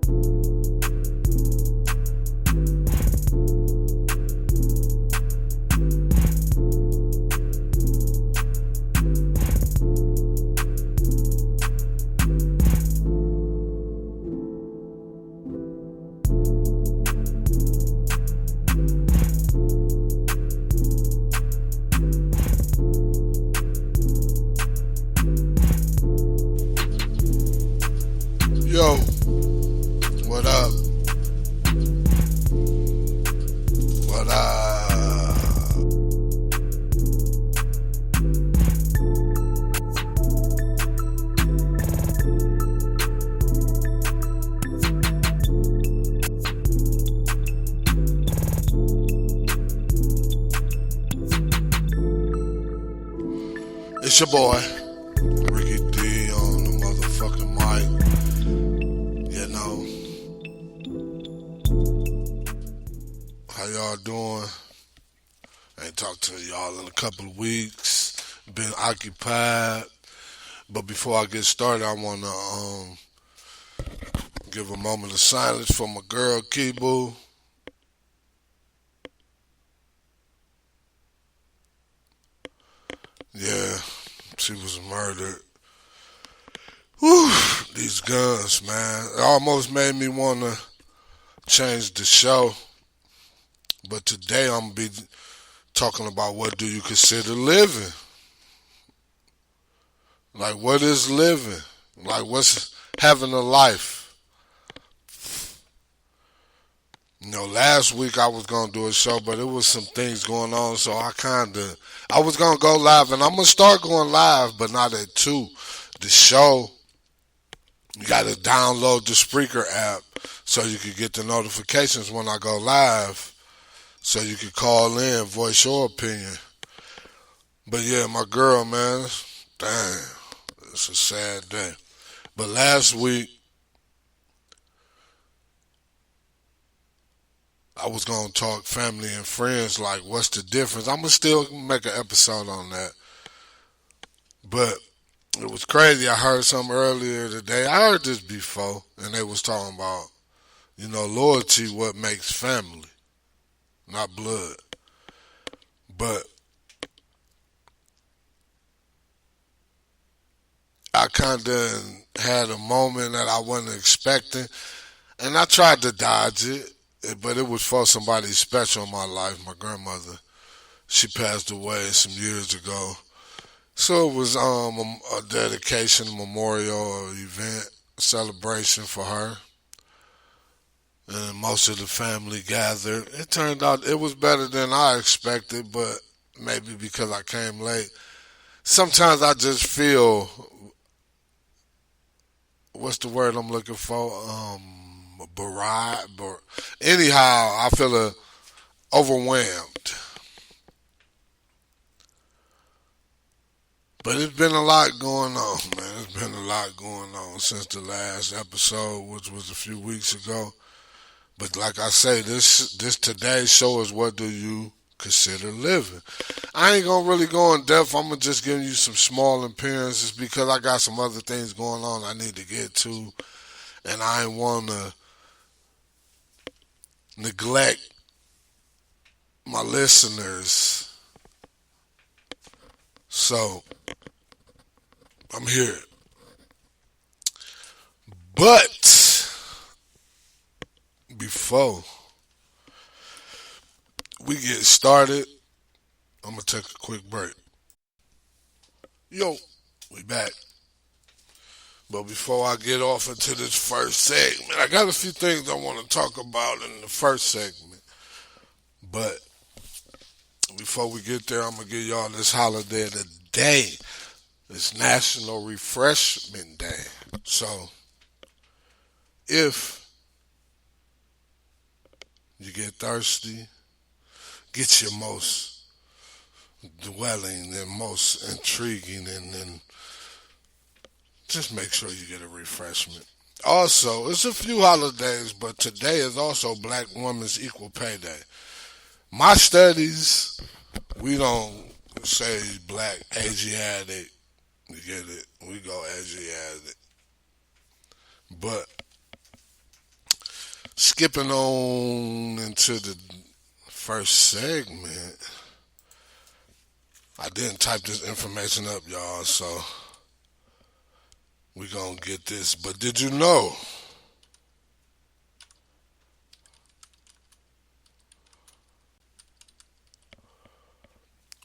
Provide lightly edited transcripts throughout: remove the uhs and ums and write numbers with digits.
Yo, what up? What up? It's your boy, Ricky D on the motherfucking mic. You know, how y'all doing? I ain't talked to y'all in a couple of weeks. Been occupied. But before I get started, I want to give a moment of silence for my girl, Kibu. Yeah, she was murdered. Whew, these guns, man. It almost made me want to change the show. But today I'm going to be talking about what do you consider living? Like, what is living? Like, what's having a life? You know, last week I was going to do a show, but it was some things going on, so I was going to go live, and I'm going to start going live, but not at 2. The show, you got to download the Spreaker app so you can get the notifications when I go live, so you can call in, voice your opinion. But yeah, my girl, man, damn, it's a sad day. But last week, I was going to talk family and friends, like what's the difference. I'm going to still make an episode on that. But it was crazy. I heard something earlier today. I heard this before, and they was talking about, loyalty, what makes family, not blood. But I kind of had a moment that I wasn't expecting, and I tried to dodge it, but it was for somebody special in my life. My grandmother, she passed away some years ago. So it was a dedication, a memorial, event, celebration for her. And most of the family gathered. It turned out it was better than I expected, but maybe because I came late. Sometimes I just feel, what's the word I'm looking for? Anyhow, I feel overwhelmed. But it's been a lot going on, man. It's been a lot going on since the last episode, which was a few weeks ago. But like I say, this today's show is what do you consider living? I ain't gonna really go in depth. I'm gonna just give you some small appearances because I got some other things going on I need to get to, and I ain't wanna neglect my listeners. So I'm here. But before we get started, I'm gonna take a quick break. Yo, we back. But before I get off into this first segment, I got a few things I want to talk about in the first segment. But before we get there, I'm gonna give y'all this holiday today. It's National Refreshment Day. So if you get thirsty, get your most dwelling and most intriguing, and then just make sure you get a refreshment. Also, it's a few holidays, but today is also Black Women's Equal Pay Day. My studies, we don't say black, Asiatic. You get it? We go Asiatic. But skipping on into the first segment. I didn't type this information up, y'all, so we gonna get this. But did you know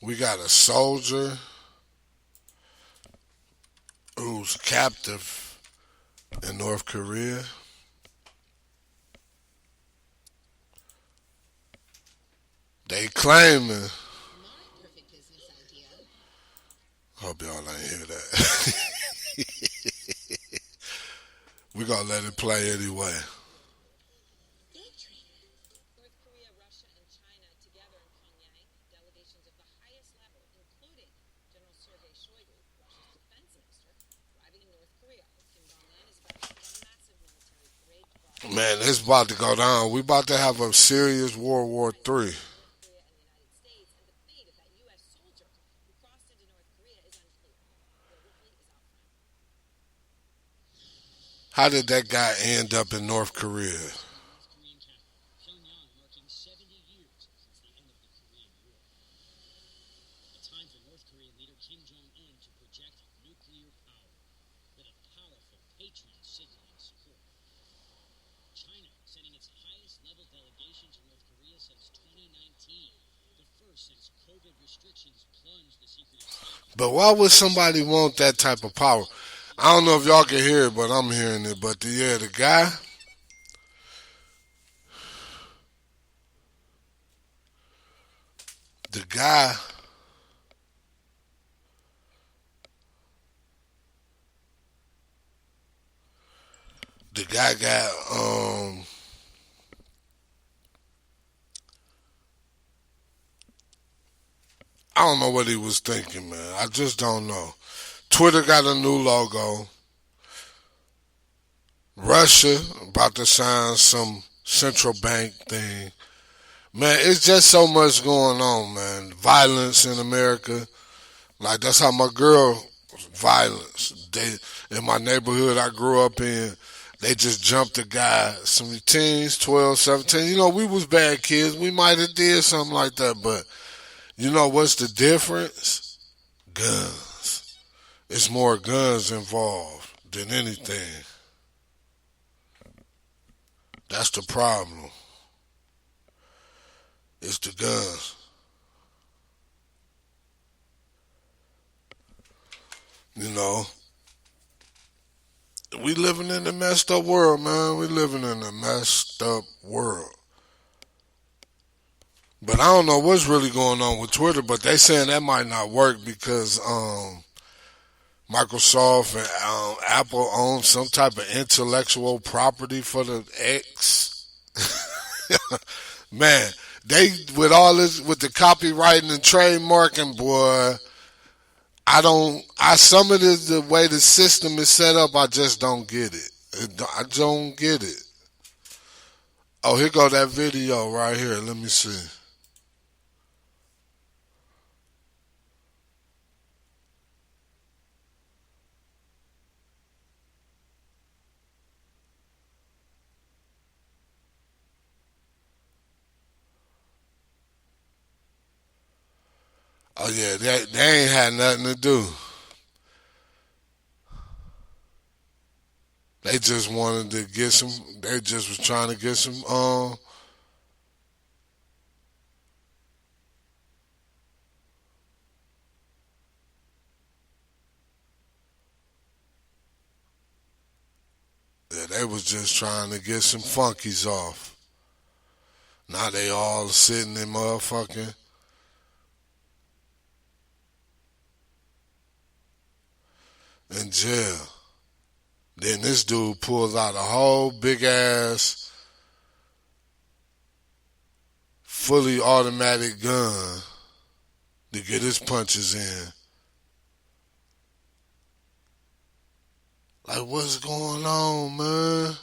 we got a soldier who's captive in North Korea? They claiming. Hope y'all ain't hear that. We gonna let it play anyway. Man, it's about to go down. We about to have a serious World War III. How did that guy end up in North Korea? But why would somebody want that type of power? I don't know if y'all can hear it, but I'm hearing it. But yeah, the guy, the guy got I don't know what he was thinking, man. I just don't know. Twitter got a new logo. Russia about to sign some central bank thing. Man, it's just so much going on, man. Violence in America. Like that's how my girl violence. They in my neighborhood I grew up in, they just jumped a guy, some teens, 12, 17. You know, we was bad kids. We might have did something like that, but you know what's the difference? Guns. It's more guns involved than anything. That's the problem. It's the guns. You know, we living in a messed up world, man. We living in a messed up world. But I don't know what's really going on with Twitter, but they saying that might not work because Microsoft and Apple own some type of intellectual property for the X. Man, they with all this with the copywriting and trademarking, boy. I some of the way the system is set up, I just don't get it. I don't get it. Oh, here go that video right here. Let me see. Oh yeah, they ain't had nothing to do. They just wanted to get some. They just was trying to get some. Yeah, they was just trying to get some funkies off. Now they all sitting in motherfucking in jail. Then this dude pulls out a whole big ass, fully automatic gun to get his punches in. Like, what's going on, man?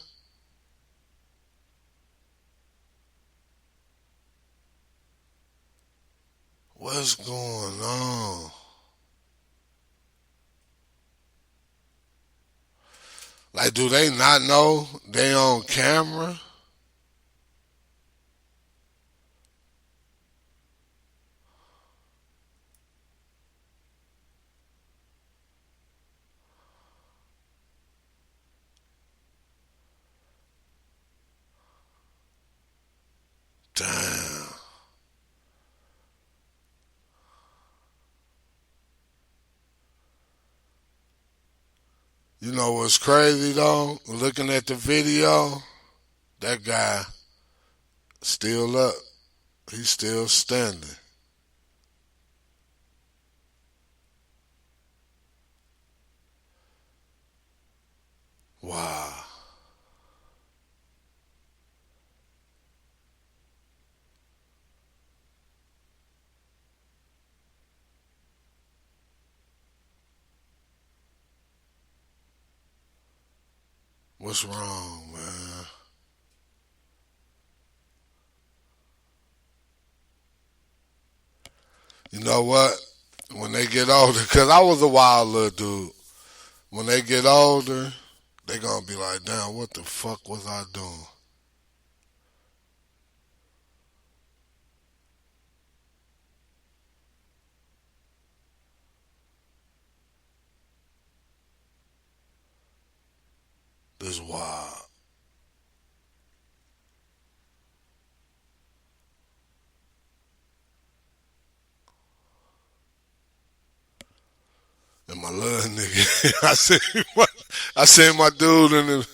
What's going on? Like, do they not know they on camera? You know what's crazy though? Looking at the video, that guy still up. He's still standing. Wow. What's wrong, man? You know what? When they get older, because I was a wild little dude. When they get older, they gonna be like, damn, what the fuck was I doing? This wild. And my little nigga, I seen my dude in the.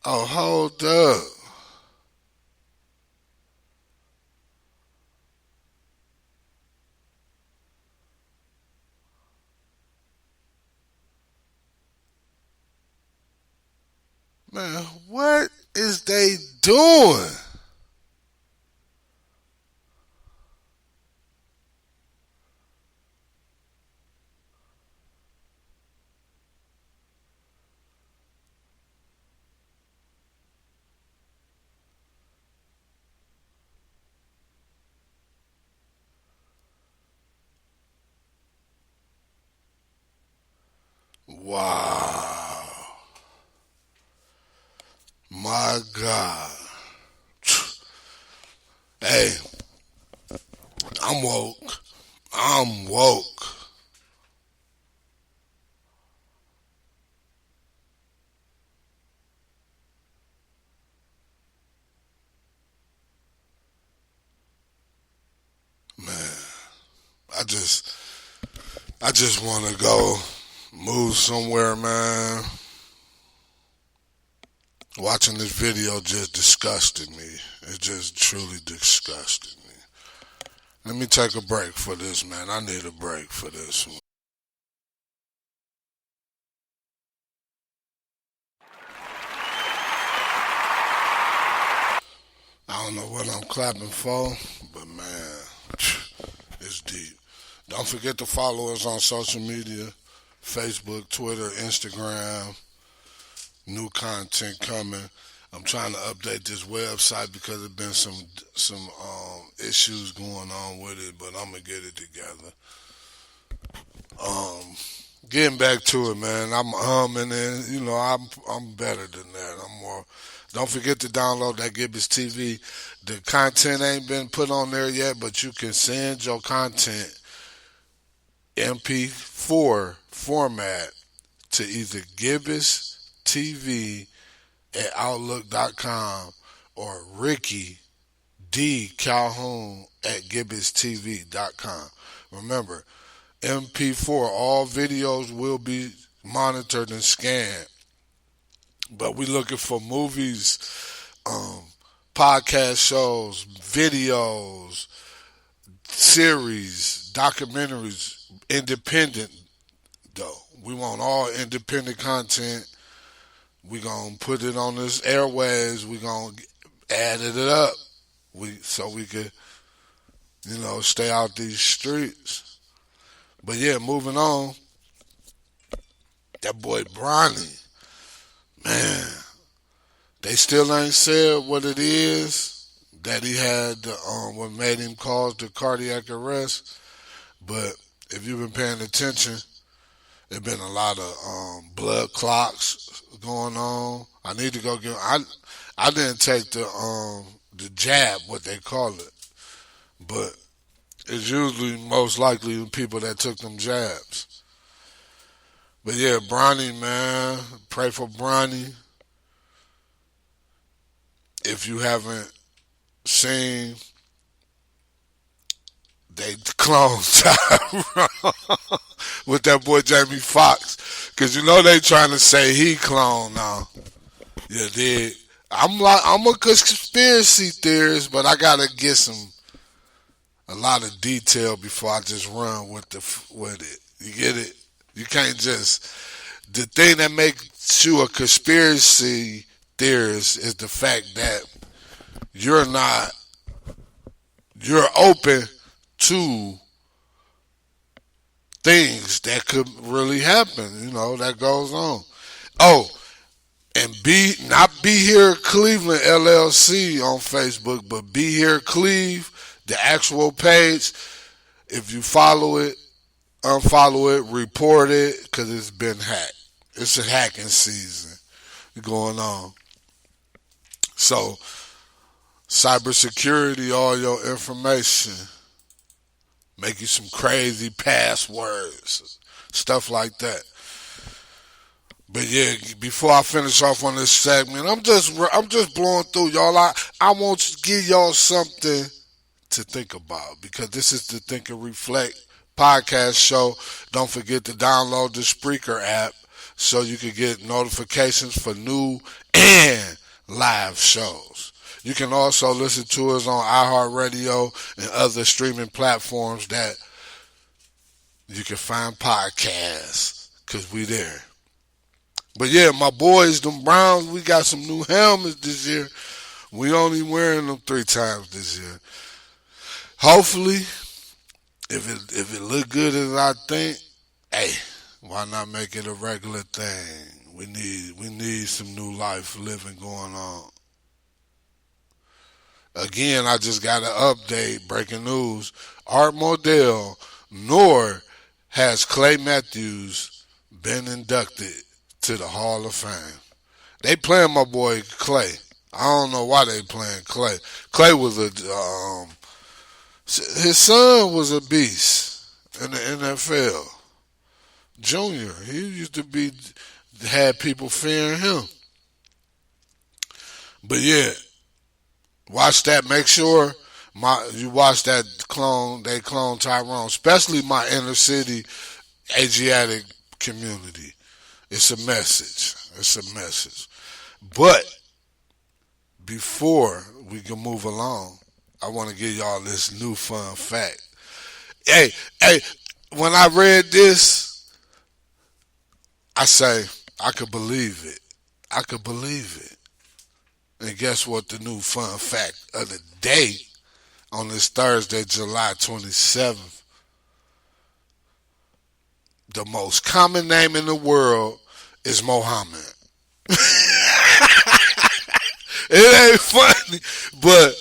Oh, hold up. Man, what is they doing? Wow. My God. Hey, I'm woke. I'm woke. Man, I just I just wanna go move somewhere, man. Watching this video just disgusted me. It just truly disgusted me. Let me take a break for this, man. I need a break for this one. I don't know what I'm clapping for, but man, it's deep. Don't forget to follow us on social media: Facebook, Twitter, Instagram. New content coming. I'm trying to update this website because there's been some issues going on with it, but I'm gonna get it together. Um, Getting back to it, man. I'm humming and I'm better than that. I'm more. Don't forget to download that Gibbons TV. The content ain't been put on there yet, but you can send your content MP4 format to either Gibbons TV at Outlook.com or Ricky D. Calhoun at GibbonsTV.com. Remember, MP4, all videos will be monitored and scanned, but we're looking for movies, um, podcast shows, videos, series, documentaries, independent though. We want all independent content. We gonna put it on this airways. We gonna add it up. We could stay out these streets. But yeah, moving on. That boy Bronny, man, they still ain't said what it is that he had. What made him cause the cardiac arrest. But if you've been paying attention, there's been a lot of blood clots going on. I need to go get. I didn't take the jab, what they call it, but it's usually most likely the people that took them jabs. But yeah, Bronny, man, pray for Bronny. If you haven't seen, they clone Tyrone with that boy Jamie Foxx, cause you know they trying to say he clone now. Yeah, they. I'm a conspiracy theorist, but I gotta get a lot of detail before I just run with it. You get it? You can't just the thing that makes you a conspiracy theorist is the fact that you're not you're open to things that could really happen. You know that goes on. Oh, and Be Here Cleveland LLC on Facebook, but Be Here Cleve, the actual page. If you follow it, unfollow it, report it, because it's been hacked. It's a hacking season going on. So, cybersecurity, all your information, make you some crazy passwords, stuff like that. But yeah, before I finish off on this segment, I'm just blowing through y'all. I want to give y'all something to think about because this is the Think and Reflect podcast show. Don't forget to download the Spreaker app so you can get notifications for new and live shows. You can also listen to us on iHeartRadio and other streaming platforms that you can find podcasts because we there. But yeah, my boys, them Browns, we got some new helmets this year. We only wearing them 3 times this year. Hopefully, if it look good as I think, hey, why not make it a regular thing? We need some new life living going on. Again, I just got an update, breaking news. Art Modell nor has Clay Matthews been inducted to the Hall of Fame. They playing my boy Clay. I don't know why they playing Clay. Clay was his son was a beast in the NFL. Junior, he used to had people fearing him. But yeah, watch that. Make sure you watch that they clone Tyrone, especially my inner city Asiatic community. It's a message. It's a message. But before we can move along, I want to give y'all this new fun fact. Hey, when I read this, I say, I could believe it. I could believe it. And guess what the new fun fact of the day on this Thursday, July 27th? The most common name in the world is Mohammed. It ain't funny, but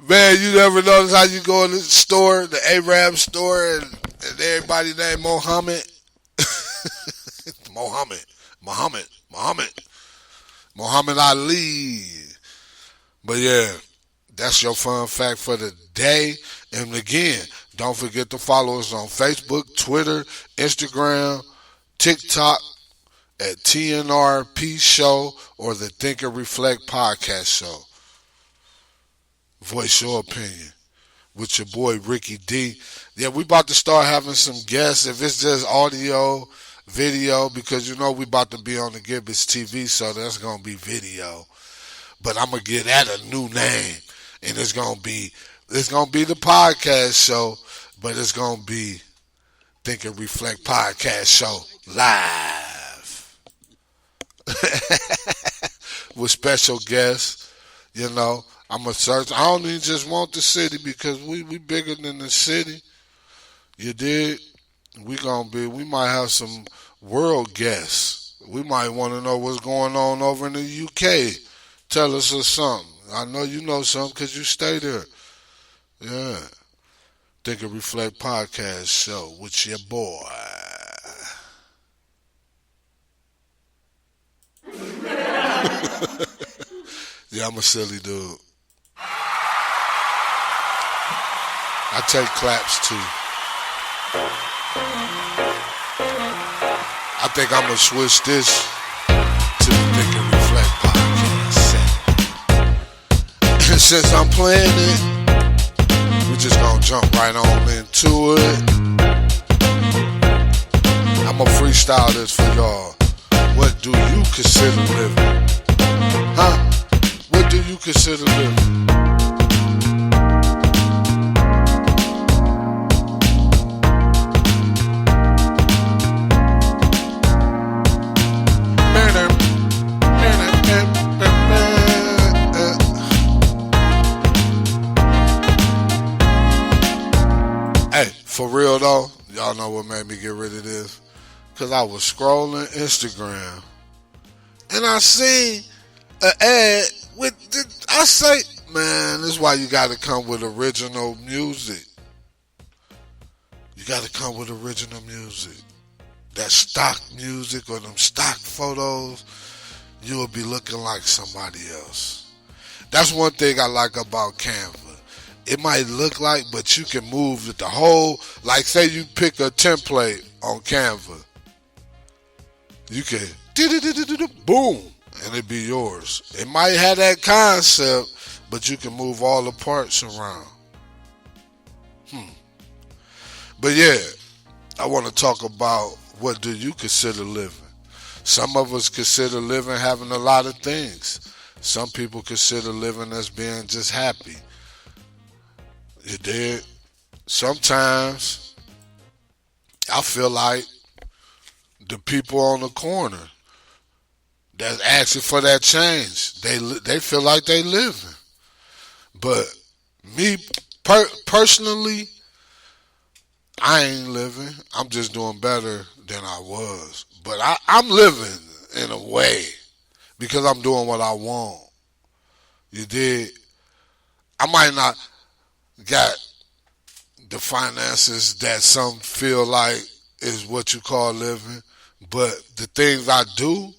man, you never notice how you go in the store, the Arab store, and everybody named Mohammed. Muhammad Ali. But yeah, that's your fun fact for the day. And again, don't forget to follow us on Facebook, Twitter, Instagram, TikTok at TNRP Show or the Think and Reflect Podcast Show. Voice your opinion with your boy Ricky D. Yeah, we about to start having some guests. If it's just audio, video, because you know we about to be on the Gibbons TV, so that's going to be video. But I'm going to give that a new name. And it's going to be the podcast show, but it's going to be Think and Reflect Podcast Show live. With special guests, you know. I'm a search. I don't even just want the city because we bigger than the city. You dig? We might have some world guests. We might want to know what's going on over in the UK. Tell us something. I know you know something because you stay there. Yeah. Think and Reflect Podcast Show with your boy. Yeah, I'm a silly dude. I take claps too. I think I'm gonna switch this to the Think and Reflect podcast. And since I'm playing it, we're just gonna jump right on into it. I'ma freestyle this for y'all. What do you consider living? Huh? What do you consider living? Hey, for real though, y'all know what made me get rid of this? Cause I was scrolling Instagram and I seen an ad with I say, man, this is why you gotta come with original music. You gotta come with original music. That stock music or them stock photos, you will be looking like somebody else. That's one thing I like about Canva. It might look like, but you can move the whole, like say you pick a template on Canva. You can, boom, and it be yours. It might have that concept, but you can move all the parts around. But yeah, I want to talk about what do you consider living. Some of us consider living having a lot of things. Some people consider living as being just happy. You did. Sometimes I feel like the people on the corner that's asking for that change, they feel like they living. But me personally, I ain't living. I'm just doing better than I was. But I'm living in a way because I'm doing what I want. You did. I might not got the finances that some feel like is what you call living, but the things I do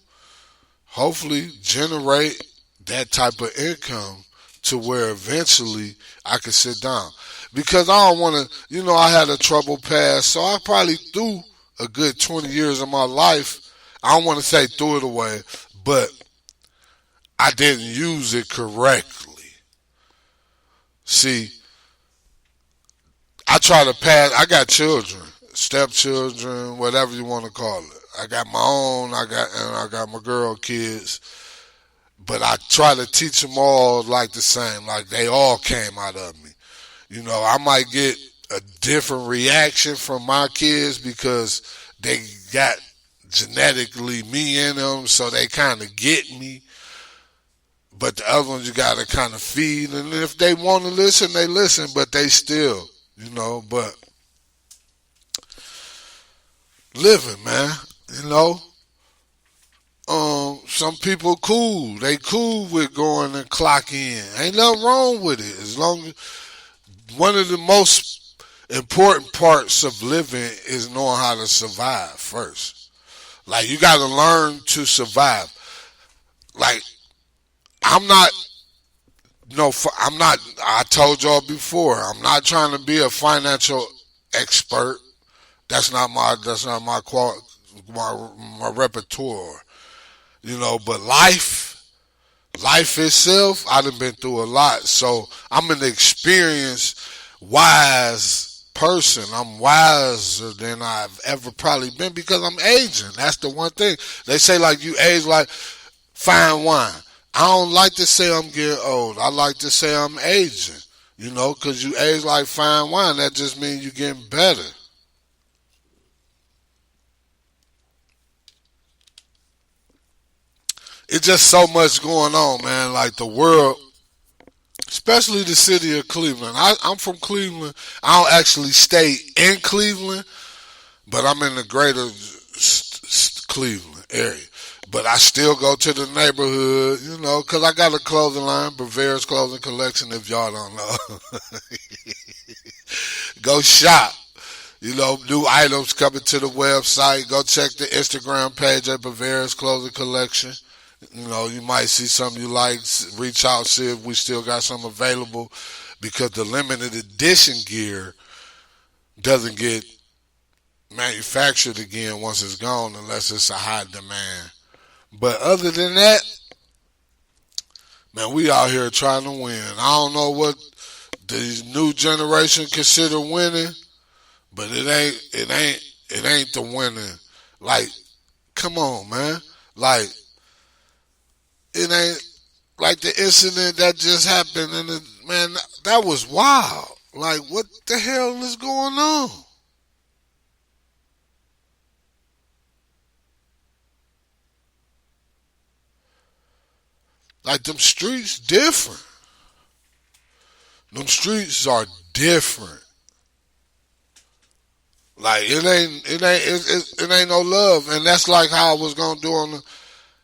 hopefully generate that type of income to where eventually I can sit down. Because I don't want to, I had a troubled past, so I probably threw a good 20 years of my life. I don't want to say threw it away, but I didn't use it correctly. See, I try to pass. I got children, stepchildren, whatever you want to call it. I got my own. I got my girl kids, but I try to teach them all like the same, like they all came out of me. I might get a different reaction from my kids because they got genetically me in them, so they kind of get me. But the other ones you got to kind of feed, and if they want to listen, they listen, but they still. But living, man, some people cool. They cool with going and clock in. Ain't nothing wrong with it. As long as one of the most important parts of living is knowing how to survive first. Like you got to learn to survive. Like I told y'all before, I'm not trying to be a financial expert. That's not my repertoire. But life itself, I done been through a lot. So I'm an experienced, wise person. I'm wiser than I've ever probably been because I'm aging. That's the one thing. They say like you age like fine wine. I don't like to say I'm getting old. I like to say I'm aging, because you age like fine wine. That just means you're getting better. It's just so much going on, man. Like the world, especially the city of Cleveland. I'm from Cleveland. I don't actually stay in Cleveland, but I'm in the greater Cleveland area. But I still go to the neighborhood, because I got a clothing line, Bavaria's Clothing Collection, if y'all don't know. Go shop. New items coming to the website. Go check the Instagram page at Bavaria's Clothing Collection. You might see something you like. Reach out, see if we still got some available, because the limited edition gear doesn't get manufactured again once it's gone unless it's a high demand. But other than that, man, we out here trying to win. I don't know what the new generation consider winning, but it ain't the winning. Like, come on, man. Like, it ain't like the incident that just happened, and man, that was wild. Like, what the hell is going on? Like, them streets different. Them streets are different. Like, it ain't no love, and that's like how I was gonna do on the.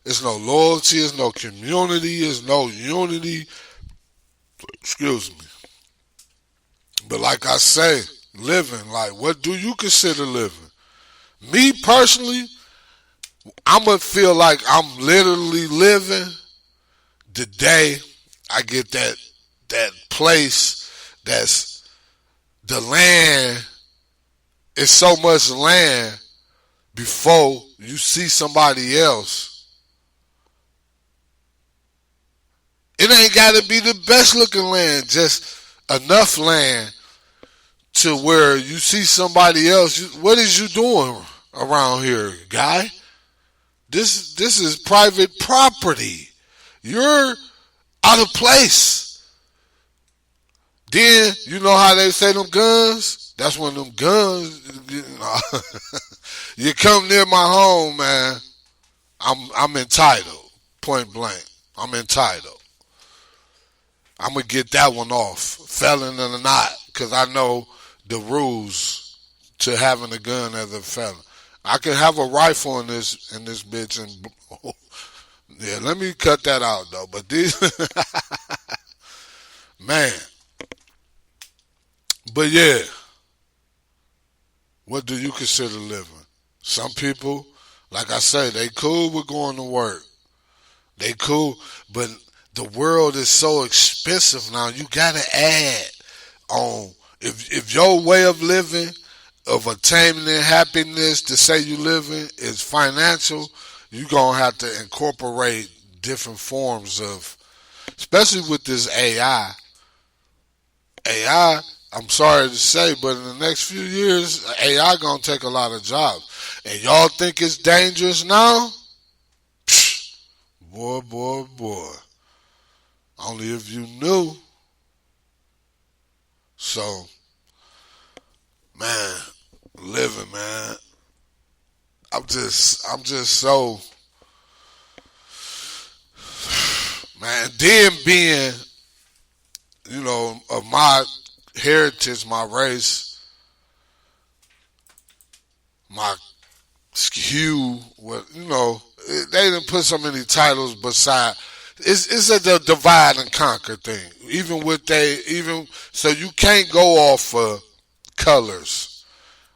It's no loyalty, it's no community, it's no unity. Excuse me. But like I say, living. Like, what do you consider living? Me personally, I'ma feel like I'm literally living the day I get that place that's the land. It's so much land before you see somebody else. It ain't got to be the best looking land, just enough land to where you see somebody else. What is you doing around here, guy? This is private property. You're out of place. Then you know how they say them guns. That's when them guns. You come near my home, man. I'm entitled. Point blank. I'm entitled. I'm gonna get that one off, felon or not, because I know the rules to having a gun as a felon. I can have a rifle in this bitch, and yeah, let me cut that out though. But these, man, but yeah, what do you consider living? Some people, like I say, they cool with going to work. They cool, but the world is so expensive now. You gotta add on if your way of living, of attaining happiness, to say you living is financial, you gonna have to incorporate different forms of, especially with this AI. AI, I'm sorry to say, but in the next few years, AI gonna take a lot of jobs. And y'all think it's dangerous now? Psh, boy, boy, boy. Only if you knew. So, man, living, man. I'm just so, man. Then being, of my heritage, my race, my hue, they didn't put so many titles beside. It's a divide and conquer thing. Even so, you can't go off of colors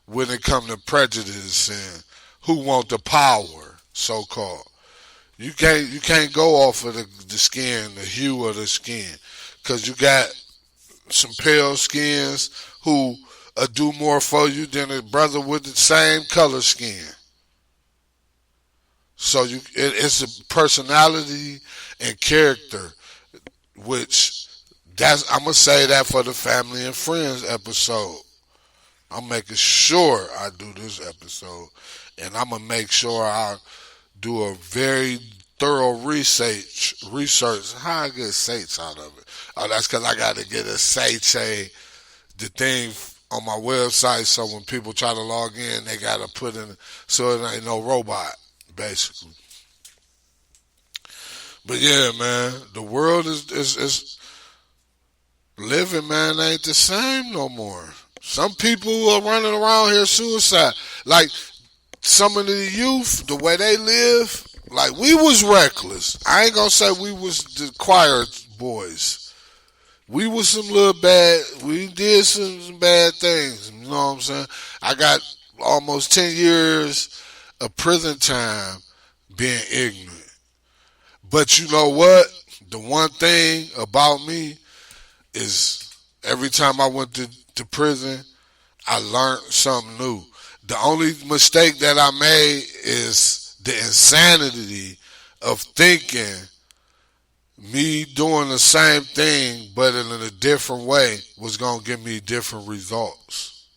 when it comes to prejudice and who want the power, so called. You can't go off of the skin, the hue of the skin, because you got some pale skins who do more for you than a brother with the same color skin. So it's a personality and character, which I'm gonna say that for the family and friends episode. I'm making sure I do this episode, and I'm gonna make sure I do a very thorough research. How I get Sates out of it? Oh, that's because I got to get a Sate, the thing on my website, so when people try to log in, they got to put in, so it ain't no robot, basically. But yeah, man, the world is living, man, ain't the same no more. Some people are running around here suicide. Like some of the youth, the way they live, like we was reckless. I ain't gonna say we was the choir boys. We was some little bad. We did some bad things. You know what I'm saying? I got almost 10 years of prison time being ignorant. But you know what? The one thing about me is every time I went to prison, I learned something new. The only mistake that I made is the insanity of thinking me doing the same thing but in a different way was going to give me different results.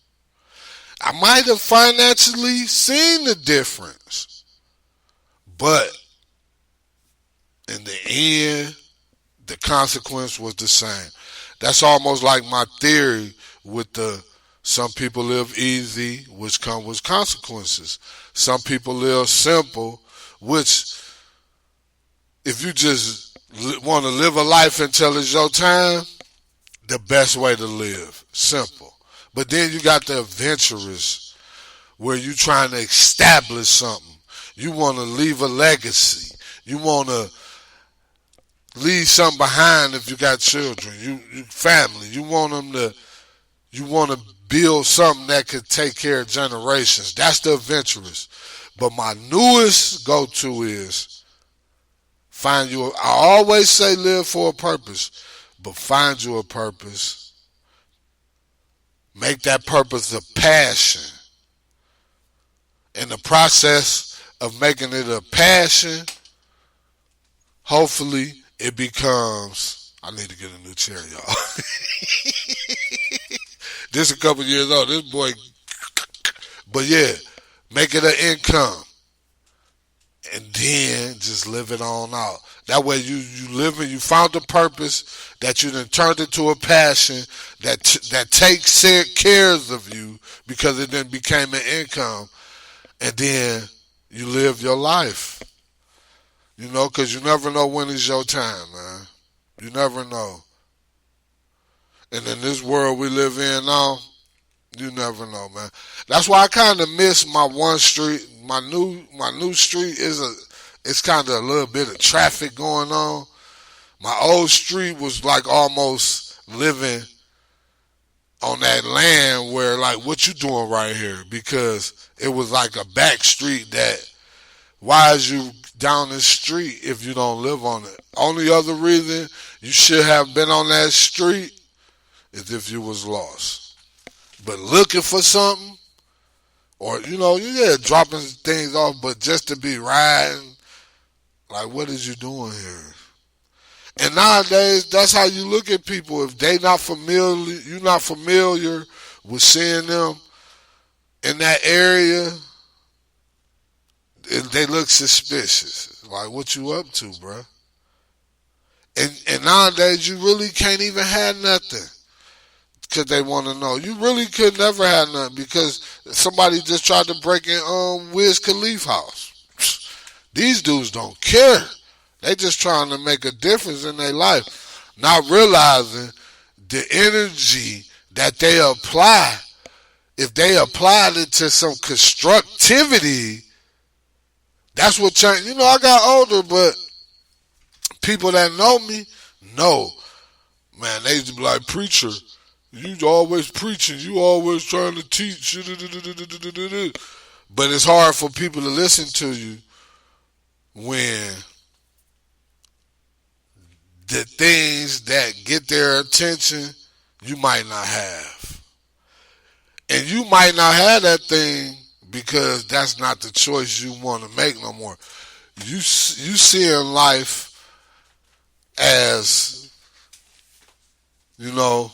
I might have financially seen the difference, but in the end, the consequence was the same. That's almost like my theory with the some people live easy, which come with consequences. Some people live simple, which if you just want to live a life until it's your time, the best way to live. Simple. But then you got the adventurous where you trying to establish something. You want to leave a legacy. You want to leave something behind if you got children, you family. You want them to, you want to build something that could take care of generations. That's the adventurous. But my newest go-to is find you. I always say live for a purpose, but find you a purpose. Make that purpose a passion. In the process of making it a passion, hopefully it becomes, I need to get a new chair, y'all. This a couple years old, this boy, but yeah, make it an income. And then just live it on out. That way you living, you found a purpose that you then turned into a passion that takes care of you because it then became an income. And then you live your life. You know, because you never know when it's your time, man. You never know. And in this world we live in now, you never know, man. That's why I kind of miss my one street. My new street it's kind of a little bit of traffic going on. My old street was like almost living on that land where like, what you doing right here? Because it was like a back street that, why is you down the street if you don't live on it? Only other reason you should have been on that street is if you was lost. But looking for something, or, you know, yeah, dropping things off, but just to be riding, like, what is you doing here? And nowadays, that's how you look at people. If they not familiar, you're not familiar with seeing them in that area, they look suspicious. Like, what you up to, bro? And nowadays, you really can't even have nothing because they want to know. You really could never have nothing because somebody just tried to break in Wiz Khalifa house. These dudes don't care. They just trying to make a difference in their life, not realizing the energy that they apply. If they applied it to some constructivity, that's what changed. You know, I got older, but people that know me know, man, they used to be like, preacher, you always preaching, you always trying to teach. But it's hard for people to listen to you when the things that get their attention you might not have. And you might not have that thing because that's not the choice you want to make no more. You seeing life as, you know,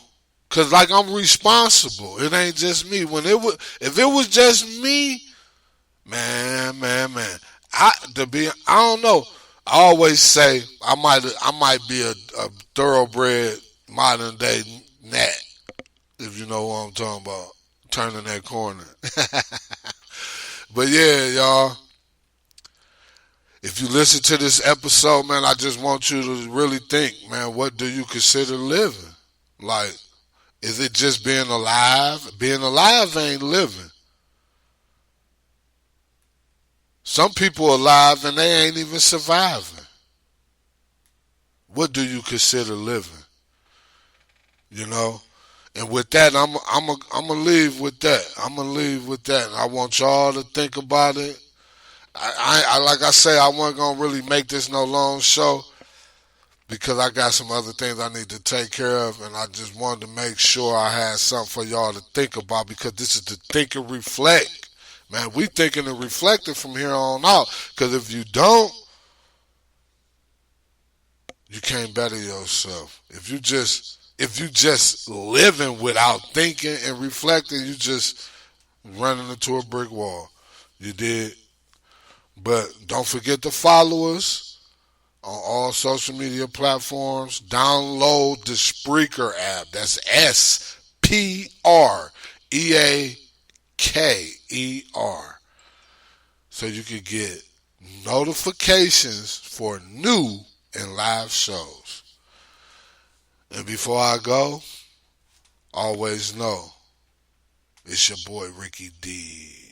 because like I'm responsible. It ain't just me. If it was just me, man, I don't know. I always say I might be a thoroughbred modern day gnat, if you know what I'm talking about, turning that corner. But yeah, y'all, if you listen to this episode, man, I just want you to really think, man, what do you consider living? Like, is it just being alive? Being alive ain't living. Some people alive and they ain't even surviving. What do you consider living? You know? And with that, I'm gonna leave with that. I'm gonna leave with that. I want y'all to think about it. I like I say, I wasn't gonna really make this no long show because I got some other things I need to take care of, and I just wanted to make sure I had something for y'all to think about because this is the Think and Reflect Man, we thinking and reflecting from here on out. Because if you don't, you can't better yourself. If you just living without thinking and reflecting, you just running into a brick wall. You did. But don't forget to follow us on all social media platforms. Download the Spreaker app. That's SPREAKER. So you can get notifications for new and live shows. And before I go, always know it's your boy Ricky D.